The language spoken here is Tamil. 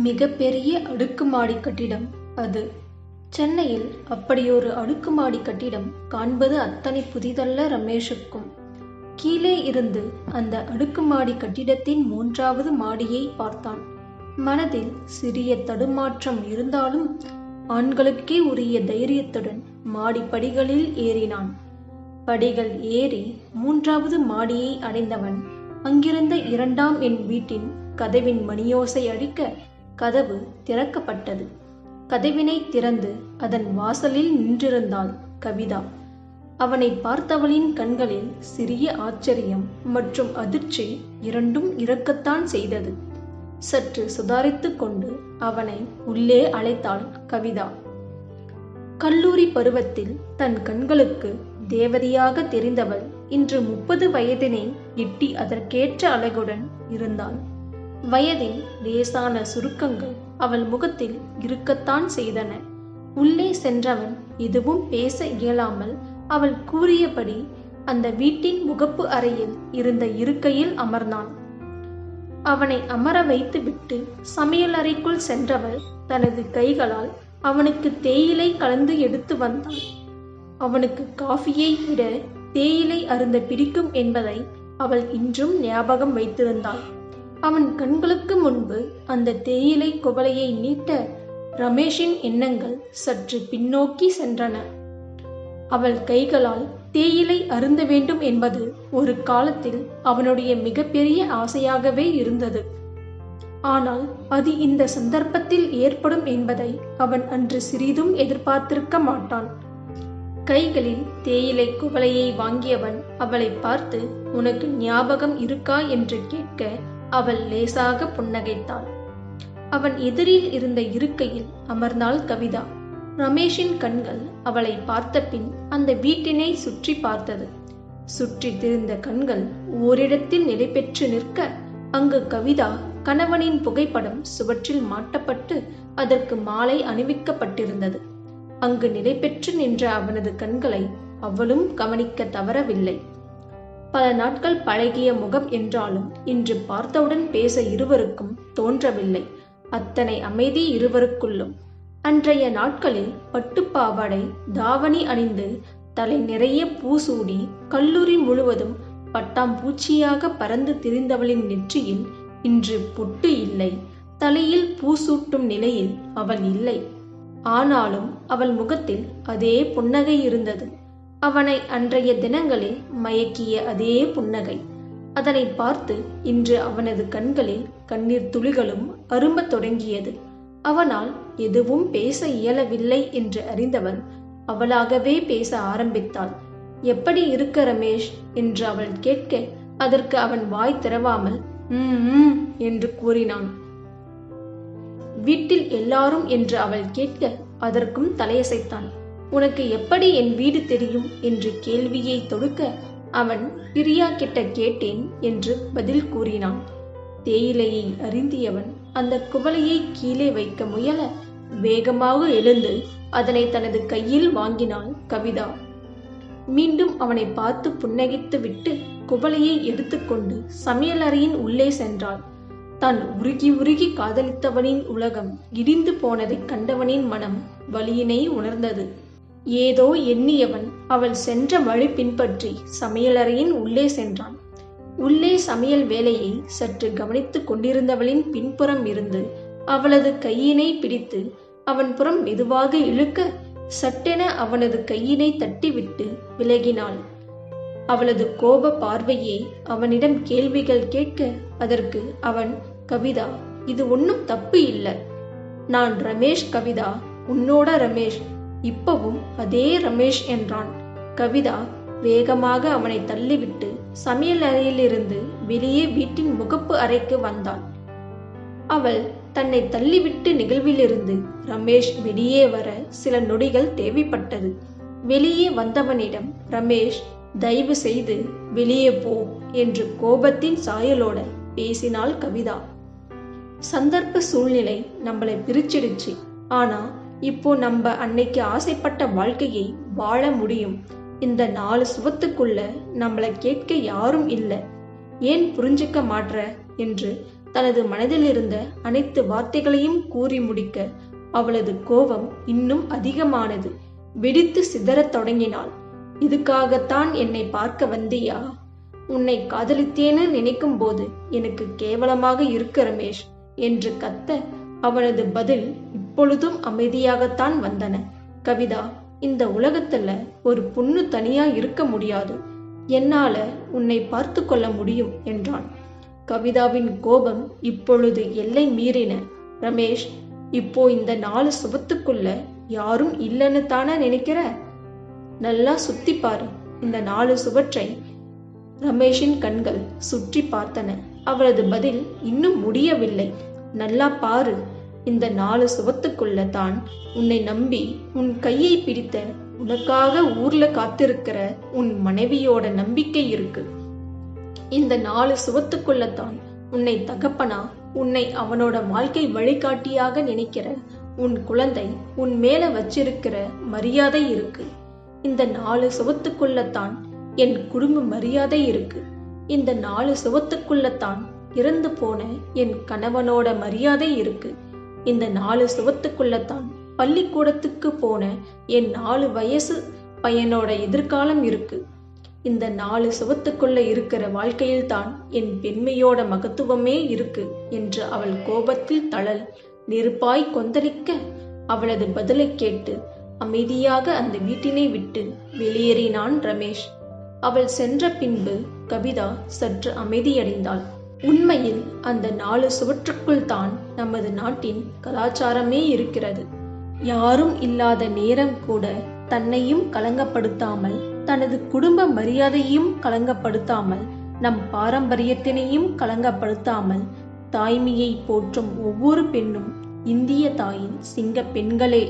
மிகப்பெரிய அடுக்குமாடி கட்டிடம் அது. சென்னையில் அப்படியொரு அடுக்குமாடி கட்டிடம் காண்பது அத்தனை புதிதல்ல ரமேஷுக்கும். கீழே இருந்து அந்த அடுக்குமாடி கட்டிடத்தின் 3வது மாடியை பார்த்தான். மனதில் சிறிய தடுமாற்றம் இருந்தாலும் ஆண்களுக்கே உரிய தைரியத்துடன் மாடிப்படிகளில் ஏறினான். படிகள் ஏறி 3வது மாடியை அடைந்தவன் அங்கிருந்த 2ஆம் எண் வீட்டின் கதவின் மணியோசை அடிக்க கதவு திறக்கப்பட்டது. கதவினை திறந்து அதன் வாசலில் நின்றிருந்தாள் கவிதா. அவனை பார்த்தவளின் கண்களில் சிறிய ஆச்சரியம் மற்றும் அதிர்ச்சி இரண்டும் இருக்கத்தான் செய்தது. சற்று சுதாரித்துக் கொண்டு அவனை உள்ளே அழைத்தாள் கவிதா. கல்லூரி பருவத்தில் தன் கண்களுக்கு தேவதையாக தெரிந்தவள் இன்று 30 வயதினை எட்டி அதற்கேற்ற அழகுடன் இருந்தாள். வயதின் லேசான சுருக்கங்கள் அவள் முகத்தில் இருக்கத்தான் செய்தன. உள்ளே சென்றவன் எதுவும் பேச இயலாமல் அவள் கூறியபடி அந்த வீட்டின் முகப்பு அறையில் இருந்த இருக்கையில் அமர்ந்தான். அவனை அமர வைத்து விட்டு சமையலறைக்குள் சென்றவள் தனது கைகளால் அவனுக்கு தேயிலை கலந்து எடுத்து வந்தாள். அவனுக்கு காஃபியை விட தேயிலை அருந்த பிடிக்கும் என்பதை அவள் இன்றும் ஞாபகம் வைத்திருந்தாள். அவன் கண்களுக்கு முன்பு அந்த தேயிலை குவளையை நீட்ட ரமேஷின் எண்ணங்கள் சற்று பின்னோக்கி சென்றன. அவள் கைகளால் தேயிலை அருந்த வேண்டும் என்பது ஒரு காலத்தில் அவனுடைய மிகப்பெரிய ஆசையாகவே இருந்தது. ஆனால் அது இந்த சந்தர்ப்பத்தில் ஏற்படும் என்பதை அவன் அன்று சிறிதும் எதிர்பார்த்திருக்க மாட்டான். கைகளில் தேயிலை குவளையை வாங்கியவன் அவளை பார்த்து, "உனக்கு ஞாபகம் இருக்கா?" என்று கேட்க அவள் லேசாக புன்னகைத்தாள். அவன் எதிரில் இருந்த இருக்கையில் அமர்ந்தாள் கவிதா. ரமேஷின் கண்கள் அவளை பார்த்த பின் அந்த வீட்டினை சுற்றி பார்த்தது. சுற்றி திரிந்த கண்கள் ஓரிடத்தில் நிலை பெற்று நிற்க அங்கு கவிதா கணவனின் புகைப்படம் சுவற்றில் மாட்டப்பட்டு அதற்கு மாலை அணிவிக்கப்பட்டிருந்தது. அங்கு நிலை பெற்று நின்ற அவனது கண்களை அவளும் கவனிக்க தவறவில்லை. பல நாட்கள் பழகிய முகம் என்றாலும் இன்று பார்த்தவுடன் பேச இருவருக்கும் தோன்றவில்லை. அத்தனை அமைதி இருவருக்குள்ளும். அன்றைய நாட்களில் பட்டுப்பாவாடை தாவணி அணிந்து தலை நிறைய பூசூடி கல்லூரி முழுவதும் பட்டாம்பூச்சியாக பறந்து திரிந்தவளின் நெற்றியில் இன்று பொட்டு இல்லை. தலையில் பூசூட்டும் நிலையில் அவள் இல்லை. ஆனாலும் அவள் முகத்தில் அதே புன்னகை இருந்தது. அவனை அன்றைய தினங்களில் மயக்கிய அதே புன்னகை. அதனை பார்த்து இன்று அவனது கண்களில் கண்ணீர் துளிகளும் அரும்பத் தொடங்கியது. அவனால் எதுவும் பேச இயலவில்லை என்று அறிந்தவள் அவளாகவே பேச ஆரம்பித்தாள். "எப்படி இருக்க ரமேஷ்?" என்று அவள் கேட்க அதற்கு அவன் வாய் திறவாமல் என்று கூறினான். வீட்டில் எல்லாரும் என்று அவள் கேட்க அதற்கும் தலையசைத்தான். "உனக்கு எப்படி என் வீடு தெரியும்?" என்று கேள்வியை தொடுக்க அவன் பிரியா கிட்ட கேட்டேன் என்று பதில் கூறினான். தேயிலையை அருந்தியவன் அந்த குவளையை கீழே வைக்க முயல வேகமாக எழுந்து அதனை தனது கையில் வாங்கினாள் கவிதா. மீண்டும் அவனை பார்த்து புன்னகைத்து விட்டு குவளையை எடுத்துக்கொண்டு சமையலறையின் உள்ளே சென்றாள். தான் உருகி உருகி காதலித்தவனின் உலகம் இடிந்து போனதை கண்டவனின் மனம் வலியினை உணர்ந்தது. ஏதோ எண்ணியவன் அவள் சென்ற வழி பின்பற்றி சமையலறையின் உள்ளே சென்றான். உள்ளே சமையல் வேலையை சற்று கவனித்துக் கொண்டிருந்தவளின் பின்புறம் இருந்து அவளது கையினை பிடித்து அவன் புறம் மெதுவாக இழுக்க சட்டென அவனது கையினை தட்டிவிட்டு விலகினாள். அவளது கோப பார்வையே அவனிடம் கேள்விகள் கேட்க அதற்கு அவன், "கவிதா, இது ஒன்னும் தப்பு இல்ல. நான் ரமேஷ் கவிதா, உன்னோட ரமேஷ். இப்பவும் அதே ரமேஷ்" என்றான். கவிதா வேகமாக அவனை தள்ளிவிட்டு சமையல் அறையிலிருந்து வெளியே வீட்டின் முகப்பு அறைக்கு வந்தாள். அவள் தன்னை தள்ளிவிட்டு நிகழ்விலிருந்து ரமேஷ் வெளியே வர சில நொடிகள் தேவைப்பட்டது. வெளியே வந்தவனிடம், "ரமேஷ், தயவு செய்து வெளியே போ" என்று கோபத்தின் சாயலோட பேசினாள் கவிதா. சந்தர்ப்ப சூழ்நிலை நம்மளை பிரிச்சிடுச்சு. ஆனா இப்போ நம்ம அன்னைக்கு ஆசைப்பட்ட வாழ்க்கையை வாழ முடியும். இந்த 4 சுவத்துக்குள்ள நம்மளை கேட்க யாரும் இல்லை. ஏன் புரிஞ்சுக்க மாட்ற என்று தனது மனதில் இருந்த அனைத்து வார்த்தைகளையும் கூறி முடிக்க அவளது கோபம் இன்னும் அதிகமானது. வெடித்து சிதறத் தொடங்கினாள். இதுக்காகத்தான் என்னை பார்க்க வந்தியா? உன்னை காதலித்தேன்னு நினைக்கும் போது எனக்கு கேவலமாக இருக்கு ரமேஷ் என்று கத்த அவனது பதில் இப்பொழுதும் அமைதியாகத்தான் வந்தன. கவிதா, இந்த உலகத்துல ஒரு பொண்ணு தனியா இருக்க முடியாது. என்னால உன்னை பார்த்து கொள்ள முடியும் என்றான். கவிதாவின் கோபம் இப்பொழுது எல்லை மீறின. ரமேஷ், இப்போ இந்த 4 சுவத்துக்குள்ள யாரும் இல்லைன்னு தானே நினைக்கிற? நல்லா சுத்தி பாரு இந்த 4 சுவற்றை. ரமேஷின் கண்கள் சுற்றி பார்த்தன. அவளது பதில் இன்னும் முடியவில்லை. நல்லா பாரு, இந்த 4 சுவத்துக்குள்ள தான் உன்னை நம்பி உன் கையை பிடித்த, உனக்காக ஊர்ல காத்திருக்கிற உன் மனைவியோட நம்பிக்கை இருக்கு. இந்த 4 சுவத்துக்குள்ளத்தான் உன்னை தகப்பனா, உன்னை அவனோட வாழ்க்கை வழிகாட்டியாக நினைக்கிற உன் குழந்தை உன் மேல வச்சிருக்கிற மரியாதை இருக்கு. இந்த 4 சுவத்துக்குள்ளத்தான் என் குடும்ப மரியாதை இருக்கு. இந்த 4 சுவத்துக்குள்ளத்தான் இறந்து போன என் கணவனோட மரியாதை இருக்கு. இந்த 4 சுவத்துக்குள்ளத்தான் பள்ளிக்கூடத்துக்கு போன என் 4 வயசு பையனோட எதிர்காலம் இருக்கு. இந்த 4 சுவத்துக்குள்ள இருக்கிற வாழ்க்கையில்தான் என் பெண்மையோட மகத்துவமே இருக்கு என்று அவள் கோபத்தில் தழல் நெருப்பாய் கொந்தளிக்க, அவளது பதிலை கேட்டு அமைதியாக அந்த வீட்டினை விட்டு வெளியேறினான் ரமேஷ். அவள் சென்ற பின்பு கவிதா சற்று அமைதியடைந்தாள். உண்மையில் அந்த 4 சுவற்றுக்குள் தான் நமது நாட்டின் கலாச்சாரமே இருக்கிறது. யாரும் இல்லாத நேரம் கூட தன்னையும் கலங்கப்படுத்தாமல், தனது குடும்ப மரியாதையும் கலங்கப்படுத்தாமல், நம் பாரம்பரியத்தினையும் கலங்கப்படுத்தாமல் தாய்மையை போற்றும் ஒவ்வொரு பெண்ணும் இந்திய தாயின் சிங்க பெண்களே.